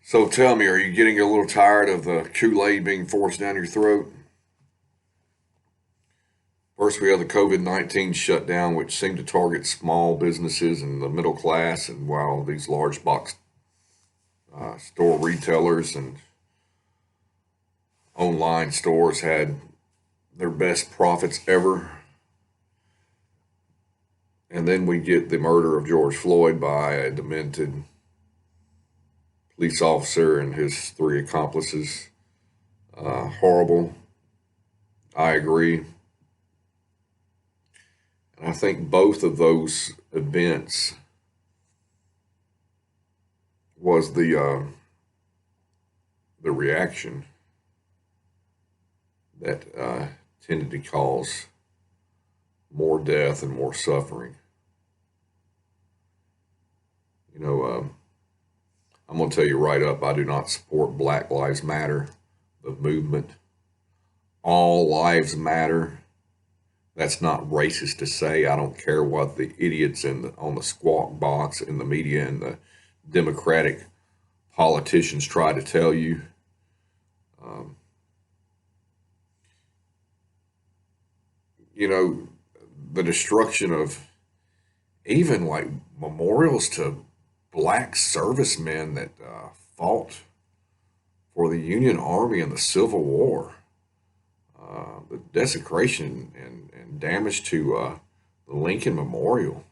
So tell me, are you getting a little tired of the Kool-Aid being forced down your throat? First, we have the COVID-19 shutdown, which seemed to target small businesses and the middle class, and while these large box store retailers and online stores had their best profits ever. And then we get the murder of George Floyd by a demented police officer and his three accomplices. Horrible. I agree. And I think both of those events was the reaction that tended to cause more death and more suffering. You know, I'm going to tell you right up, I do not support Black Lives Matter, the movement. All lives matter. That's not racist to say. I don't care what the idiots on the squawk box in the media and the Democratic politicians try to tell you. Um, you know, the destruction of even like memorials to black servicemen that fought for the Union Army in the Civil War. The desecration and damage to the Lincoln Memorial.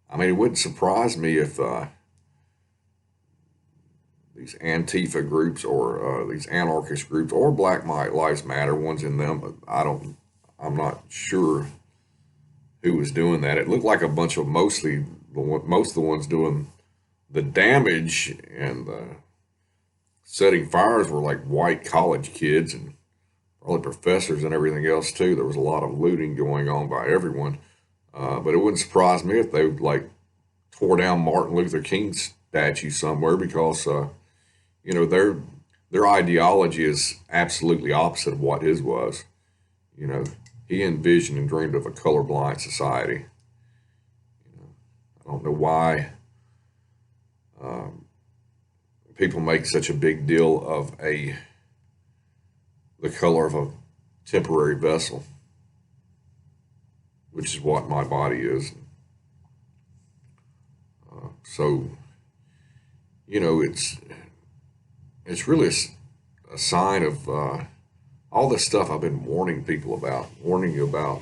I mean, it wouldn't surprise me if these Antifa groups or these anarchist groups or Black Lives Matter ones in them, but I'm not sure who was doing that. It looked like a bunch of most of the ones doing the damage and the setting fires were like white college kids and probably professors and everything else too. There was a lot of looting going on by everyone, but it wouldn't surprise me if they like tore down Martin Luther King's statue somewhere because you know their ideology is absolutely opposite of what his was. You know, he envisioned and dreamed of a colorblind society. You know, I don't know why people make such a big deal of the color of a temporary vessel, which is what my body is. So, you know, it's really a sign of all this stuff I've been warning people about, warning you about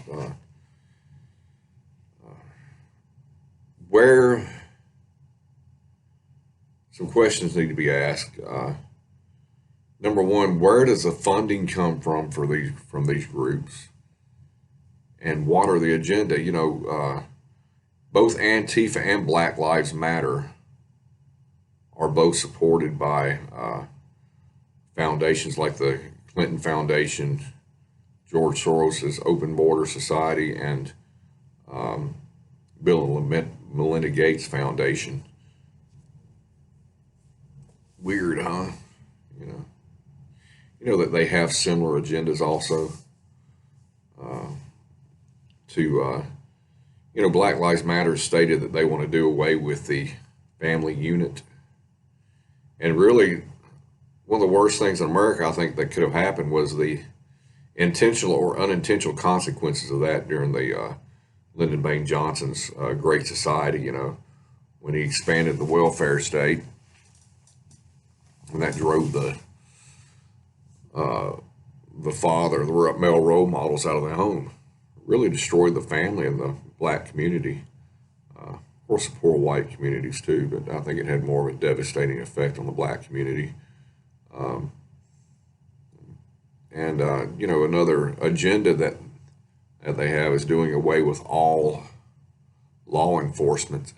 where some questions need to be asked. Number one, where does the funding come from these groups, and what are the agenda? You know, both Antifa and Black Lives Matter are both supported by foundations like the Clinton Foundation, George Soros's Open Border Society, and Bill and Melinda Gates Foundation. Weird, huh? You know. You know that they have similar agendas also. You know, Black Lives Matter stated that they want to do away with the family unit. And really, one of the worst things in America I think that could have happened was the intentional or unintentional consequences of that during the Lyndon Baines Johnson's Great Society, you know, when he expanded the welfare state. And that drove the male role models out of the home, really destroyed the family and the black community. Of course, the poor white communities too, but I think it had more of a devastating effect on the black community. You know, another agenda that they have is doing away with all law enforcement.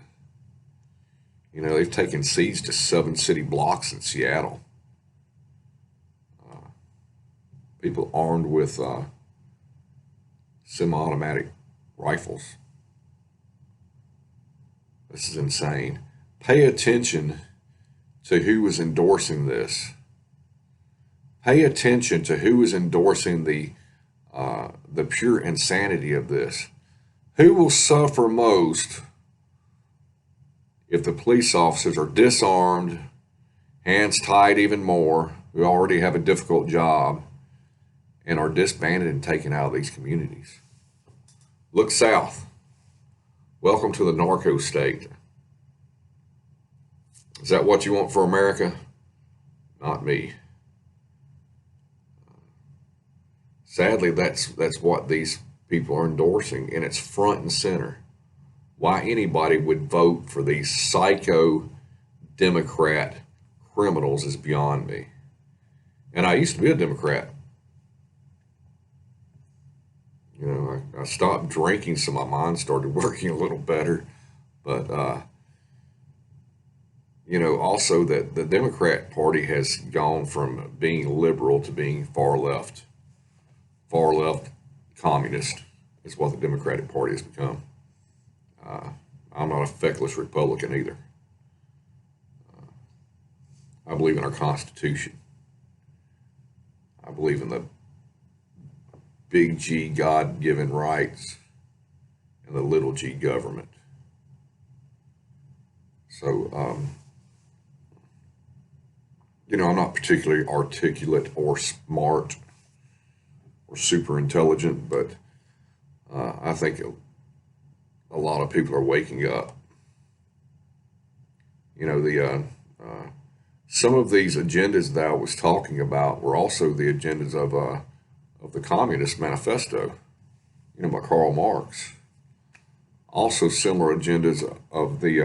You know, they've taken siege to 7 city blocks in Seattle. People armed with semi-automatic rifles. This is insane. Pay attention to who is endorsing this. Pay attention to who is endorsing the pure insanity of this. Who will suffer most if the police officers are disarmed, hands tied even more, who already have a difficult job and are disbanded and taken out of these communities. Look south. Welcome to the narco state. Is that what you want for America? Not me. Sadly, that's what these people are endorsing, and it's front and center. Why anybody would vote for these psycho Democrat criminals is beyond me. And I used to be a Democrat. You know, I stopped drinking, so my mind started working a little better. But, you know, also that the Democrat Party has gone from being liberal to being far left. Far left communist is what the Democratic Party has become. I'm not a feckless Republican either. I believe in our Constitution. I believe in the big G God-given rights and the little g government. So, you know, I'm not particularly articulate or smart or super intelligent, but I think a lot of people are waking up. You know, some of these agendas that I was talking about were also the agendas of the Communist Manifesto, you know, by Karl Marx. Also, similar agendas of the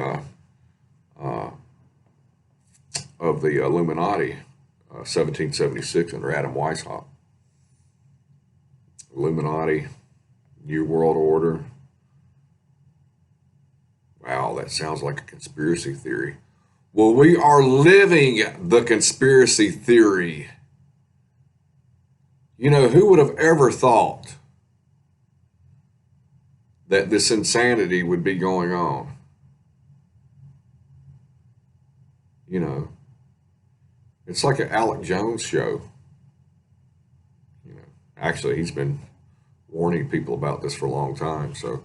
Illuminati, 1776 under Adam Weishaupt. Illuminati, New World Order. Wow, that sounds like a conspiracy theory. Well, we are living the conspiracy theory. You know, who would have ever thought that this insanity would be going on? You know, it's like an Alex Jones show. You know, actually, he's been warning people about this for a long time. So,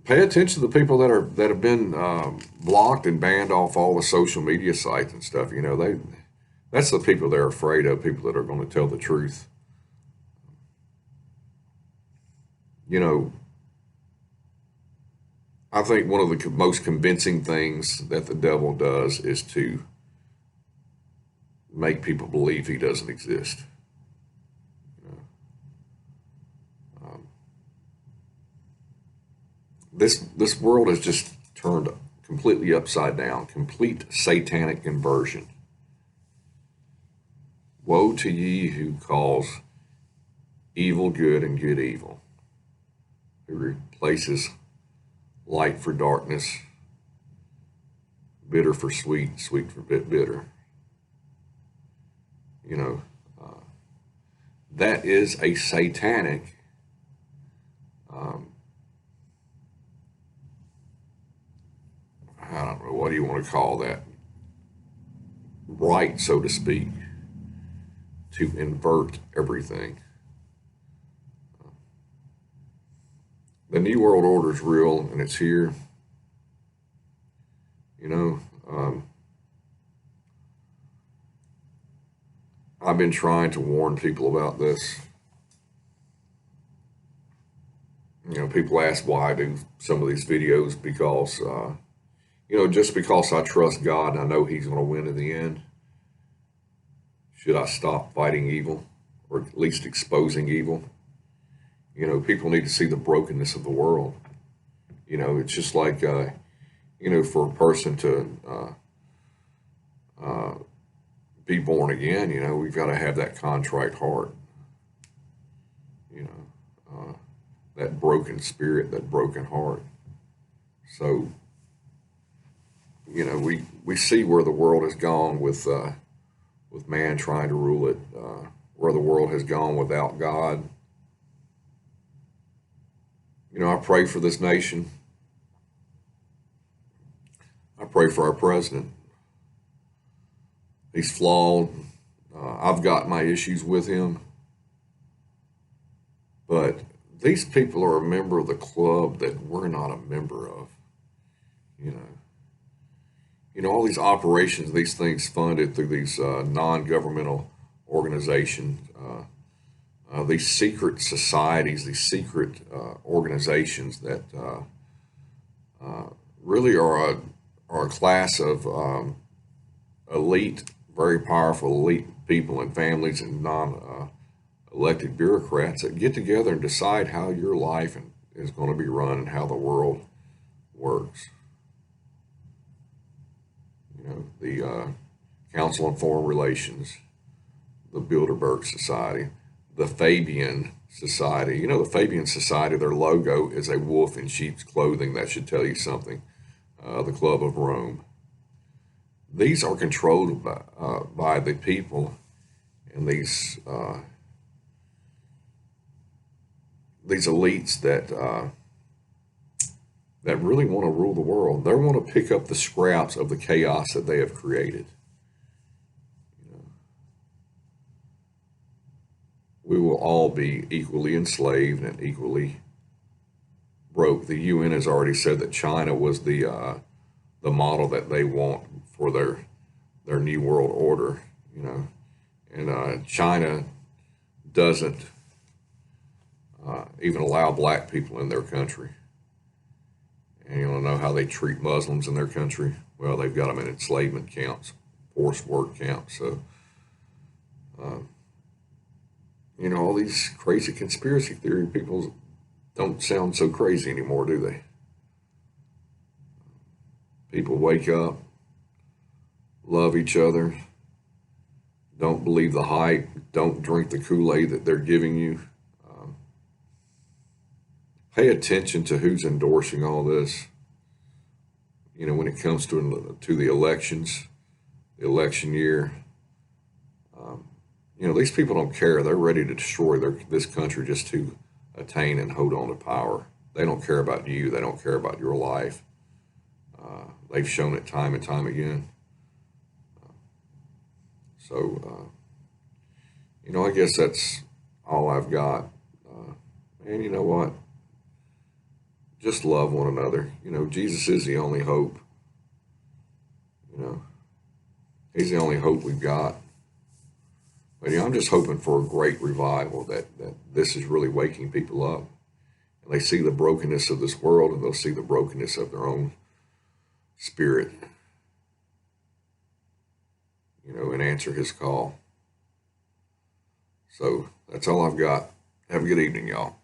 pay attention to the people that have been blocked and banned off all the social media sites and stuff. You know, that's the people they're afraid of. People that are going to tell the truth. You know, I think one of the most convincing things that the devil does is to make people believe he doesn't exist. You know, this world has just turned completely upside down. Complete satanic inversion. Woe to ye who calls evil good and good evil, who replaces light for darkness, bitter for sweet, sweet for bitter. You know, that is a satanic I don't know, what do you want to call that? Right, so to speak, to invert everything. The New World Order is real and it's here. You know, I've been trying to warn people about this. You know, people ask why I do some of these videos because, you know, just because I trust God and I know He's going to win in the end, should I stop fighting evil or at least exposing evil? You know, people need to see the brokenness of the world. You know, it's just like, you know, for a person to be born again, you know, we've got to have that contrite heart. You know, that broken spirit, that broken heart. So, you know, we see where the world has gone with man trying to rule it, where the world has gone without God. You know, I pray for this nation. I pray for our president. He's flawed. I've got my issues with him. But these people are a member of the club that we're not a member of. You know. all these operations, these things funded through these non-governmental organizations, these secret societies, these secret organizations that really are a class of elite, very powerful elite people and families and non-elected bureaucrats that get together and decide how your life is going to be run and how the world works. The Council on Foreign Relations, the Bilderberg Society, the Fabian Society. The Fabian Society, their logo is a wolf in sheep's clothing. That should tell you something. The Club of Rome. These are controlled by the people, and these elites that really want to rule the world. They want to pick up the scraps of the chaos that they have created. We will all be equally enslaved and equally broke. The UN has already said that China was the model that they want for their new world order. And China doesn't even allow black people in their country. And you want to know how they treat Muslims in their country? Well, they've got them in enslavement camps, forced work camps. So, all these crazy conspiracy theory people don't sound so crazy anymore, do they? People wake up, love each other, don't believe the hype, don't drink the Kool-Aid that they're giving you. Pay attention to who's endorsing all this. When it comes to the elections, the election year, these people don't care. They're ready to destroy this country just to attain and hold on to power. They don't care about you. They don't care about your life. They've shown it time and time again. So, I guess that's all I've got. And you know what? Just love one another. Jesus is the only hope. He's the only hope we've got. But I'm just hoping for a great revival, that this is really waking people up. And they see the brokenness of this world, and they'll see the brokenness of their own spirit, and answer his call. So that's all I've got. Have a good evening, y'all.